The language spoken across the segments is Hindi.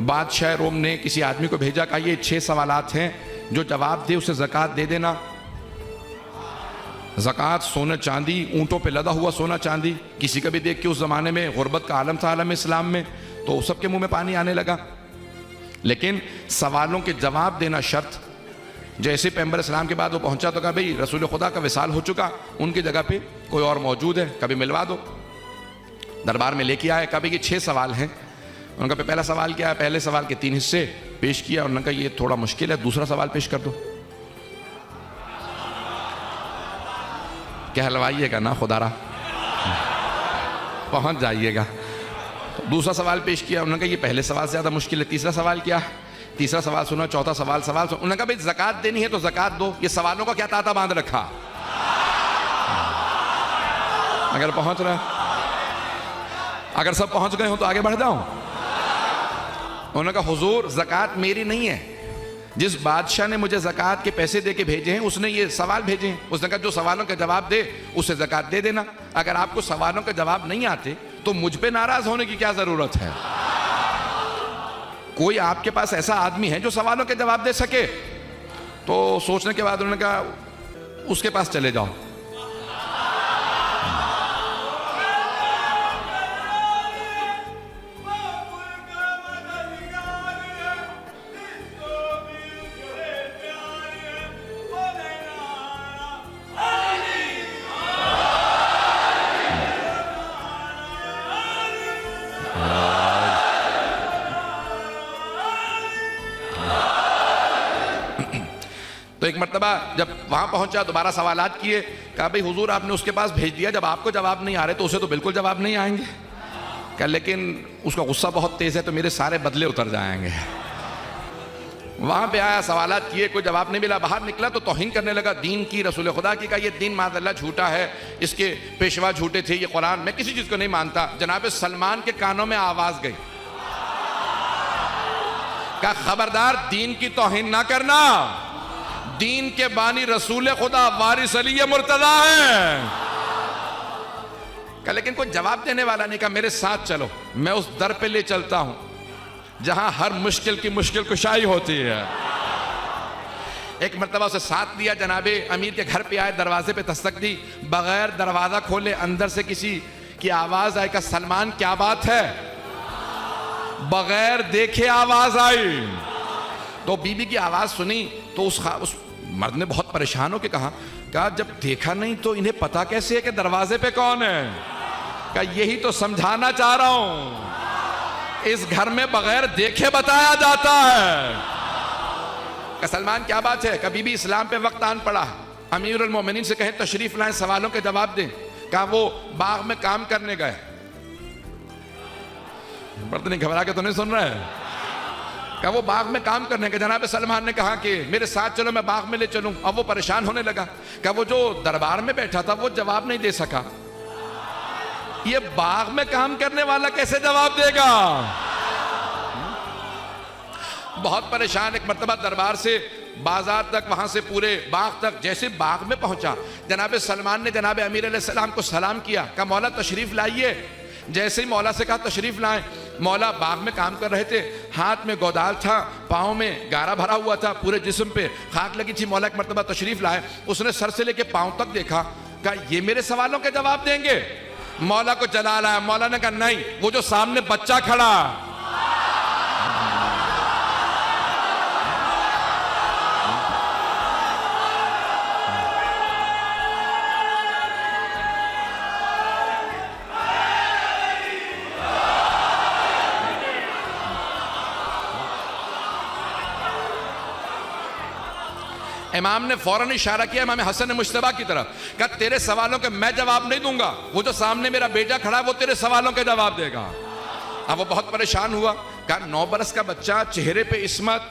बादशाह रोम ने किसी आदमी को भेजा, कहा ये 6 सवालात हैं, जो जवाब दे उसे ज़कात दे देना। ज़कात सोना चांदी, ऊँटों पे लदा हुआ सोना चांदी। किसी का भी देख के, उस ज़माने में गुर्बत का आलम था आलम इस्लाम में, तो सबके मुंह में पानी आने लगा। लेकिन सवालों के जवाब देना शर्त। जैसे पैगंबर इस्लाम के बाद वो पहुंचा तो कहा भाई रसूल खुदा का विसाल हो चुका, उनकी जगह पे कोई और मौजूद है, कभी मिलवा दो। दरबार में लेके आए, कहा भाई ये 6 सवाल हैं। उनका पहला सवाल क्या है? पहले सवाल के 3 हिस्से पेश किया। उन्होंने कहा ये थोड़ा मुश्किल है, दूसरा सवाल पेश कर दो। कहलवाइएगा ना खुदारा, पहुंच जाइएगा। तो दूसरा सवाल पेश किया। उन्होंने कहा ये पहले सवाल से ज़्यादा मुश्किल है, तीसरा सवाल क्या है? तीसरा सवाल सुना, चौथा सवाल सुना। उन्होंने कहा भाई ज़कात देनी है तो ज़कात दो। ये सवालों का क्या ताता बांध रखा? अगर पहुंच रहा, अगर सब पहुंच गए हो तो आगे बढ़ जाओ। उन्होंने कहा हुजूर ज़कात मेरी नहीं है, जिस बादशाह ने मुझे ज़कात के पैसे दे के भेजे हैं उसने ये सवाल भेजे हैं। उसने कहा जो सवालों के जवाब दे उसे ज़कात दे देना। अगर आपको सवालों के जवाब नहीं आते तो मुझ पे नाराज होने की क्या ज़रूरत है? कोई आपके पास ऐसा आदमी है जो सवालों के जवाब दे सके? तो सोचने के बाद उन्होंने कहा उसके पास चले जाओ। तो एक मर्तबा जब वहां पहुंचा, दोबारा सवालात किए। कहा भाई हुजूर आपने उसके पास भेज दिया, जब आपको जवाब नहीं आ रहे तो उसे तो बिल्कुल जवाब नहीं आएंगे। कहा लेकिन उसका गुस्सा बहुत तेज है तो मेरे सारे बदले उतर जाएंगे। वहां पे आया, सवालात किए, कोई जवाब नहीं मिला। बाहर निकला तो तौहीन करने लगा दीन की, रसूल खुदा की। का ये दीन माज़अल्लाह झूठा है, इसके पेशवा झूठे थे, ये कुरान, मैं किसी चीज को नहीं मानता। जनाब सलमान के कानों में आवाज गई, कहा खबरदार दीन की तौहीन ना करना, दीन के बानी रसूल खुदा वारिस अली मुर्तजा है। कहा लेकिन कोई जवाब देने वाला नहीं। कहा मेरे साथ चलो, मैं उस दर पे ले चलता हूं जहां हर मुश्किल की मुश्किल कुशाई होती है। एक मर्तबा उसे साथ दिया, जनाबे अमीर के घर पे आए, दरवाजे पे दस्तक दी, बगैर दरवाजा खोले अंदर से किसी की आवाज आई। कहा सलमान क्या बात है? बगैर देखे आवाज आई। तो बीबी की आवाज सुनी तो उस मर्द ने बहुत परेशान होकर कहा जब देखा नहीं तो इन्हें पता कैसे है कि दरवाजे पे कौन है? कहा यही तो समझाना चाह रहा हूं, इस घर में बगैर देखे बताया जाता है। कहा सलमान क्या बात है? कहा बीबी इस्लाम पे वक्त आन पड़ा, अमीरुल मोमिनीन से कहें तशरीफ लाएं, सवालों के जवाब दें। कहा वो बाग में काम करने गए। मर्द ने घबरा के तो नहीं सुन रहा है। कहा वो बाग में काम करने के। जनाब सलमान ने कहा कि मेरे साथ चलो, मैं बाग में ले चलूं। अब वो परेशान होने लगा। कहा वो जो दरबार में बैठा था वो जवाब नहीं दे सका, ये बाग में काम करने वाला कैसे जवाब देगा? बहुत परेशान। एक मर्तबा दरबार से बाजार तक, वहां से पूरे बाग तक, जैसे बाग में पहुंचा जनाब सलमान ने जनाब अमीर अलैहिस्सलाम को सलाम किया। कहा मौला तशरीफ लाइए। जैसे ही मौला से कहा तशरीफ लाएं, मौला बाग में काम कर रहे थे, हाथ में गोदाल था, पाँव में गारा भरा हुआ था, पूरे जिस्म पे खाक लगी थी। मौला एक मर्तबा तशरीफ लाए, उसने सर से लेके पाँव तक देखा। कहा ये मेरे सवालों के जवाब देंगे? मौला को जलाल आया। मौला ने कहा नहीं, वो जो सामने बच्चा खड़ा, इमाम ने फौरन इशारा किया इमाम हसन मुश्तबा की तरफ। कहा तेरे सवालों के मैं जवाब नहीं दूंगा, वो जो सामने मेरा बेटा खड़ा है वो तेरे सवालों के जवाब देगा। अब वो बहुत परेशान हुआ। कहा 9 बरस का बच्चा, चेहरे पे इस्मत,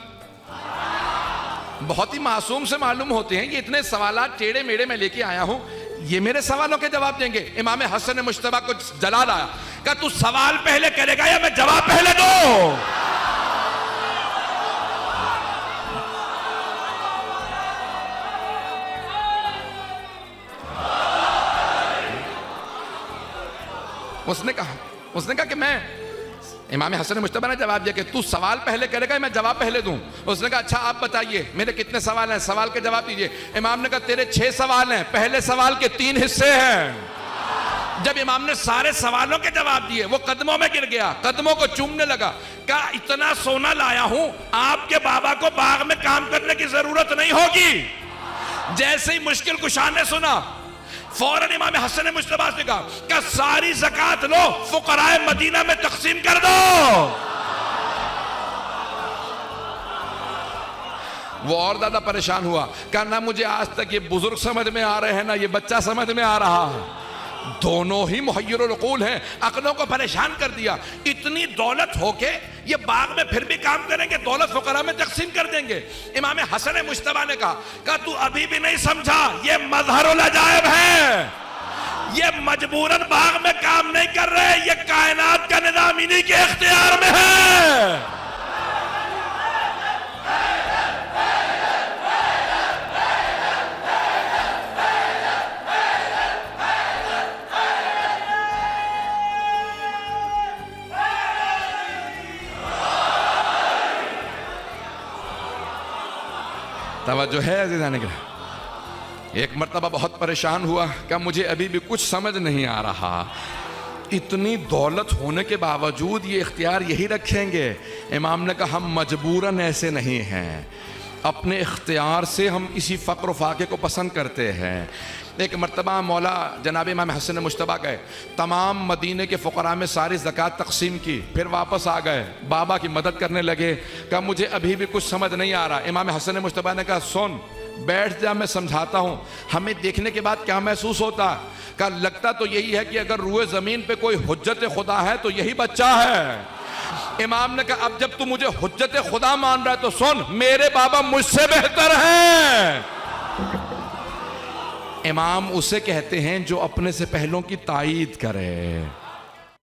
बहुत ही मासूम से मालूम होते हैं, ये इतने सवालात टेढ़े मेढ़े में लेके आया हूं, ये मेरे सवालों के जवाब देंगे? इमाम हसन मुश्तबा को जलाल आया। कहा तू सवाल पहले करेगा या मैं जवाब पहले दूं? उसने कहा कि मैं इमाम हसन मुश्तबा ने जवाब दिया कि तू सवाल पहले करेगा मैं जवाब पहले दूं। उसने कहा अच्छा आप बताइए मेरे कितने सवाल हैं, सवाल के जवाब दीजिए। इमाम ने कहा तेरे 6 सवाल हैं, पहले सवाल के 3 हिस्से हैं। जब इमाम ने सारे सवालों के जवाब दिए वो कदमों में गिर गया, कदमों को चूमने लगा। कहा इतना सोना लाया हूं, आपके बाबा को बाग में काम करने की जरूरत नहीं होगी। जैसे ही मुश्किल कुशा ने सुना फौरन इमाम हसन मुश्तबा ने कहा सारी ज़कात लो, फुकराए मदीना में तकसीम कर दो। वो और ज्यादा परेशान हुआ, कहा ना मुझे आज तक ये बुजुर्ग समझ में आ रहे हैं ना ये बच्चा समझ में आ रहा है। दोनों ही मुहय्यरुल उक़ूल हैं, अक्लों को परेशान कर दिया। इतनी दौलत होके ये बाग में फिर भी काम करेंगे, दौलत फुकरा में तकसीम कर देंगे। इमाम हसन मुश्तबा ने कहा तू अभी भी नहीं समझा, ये मज़हरुल अजायब है, ये मजबूरन बाग में काम नहीं कर रहे, ये कायनात का निज़ाम इन्हीं के इख्तियार में है। तवज्जो है अज़ीज़ान किराम। एक मर्तबा बहुत परेशान हुआ, क्या मुझे अभी भी कुछ समझ नहीं आ रहा, इतनी दौलत होने के बावजूद ये इख्तियार यही रखेंगे। इमाम ने कहा हम मजबूरन ऐसे नहीं हैं, अपने इख्तियार से हम इसी फ़क्र फाके को पसंद करते हैं। एक मर्तबा मौला जनाब इमाम हसन मुश्तबा गए, तमाम मदीने के फ़ुक़रा में सारी ज़कात तकसीम की, फिर वापस आ गए, बाबा की मदद करने लगे। कहा मुझे अभी भी कुछ समझ नहीं आ रहा। इमाम हसन मुश्तबा ने कहा सुन बैठ जा, मैं समझाता हूँ। हमें देखने के बाद क्या महसूस होता? कहा लगता तो यही है कि अगर रूए ज़मीन पे कोई हुज्जत खुदा है तो यही बच्चा है। इमाम ने कहा अब जब तू मुझे हुज्जत खुदा मान रहा है तो सुन, मेरे बाबा मुझसे बेहतर हैं। इमाम उसे कहते हैं जो अपने से पहलों की तायीद करे।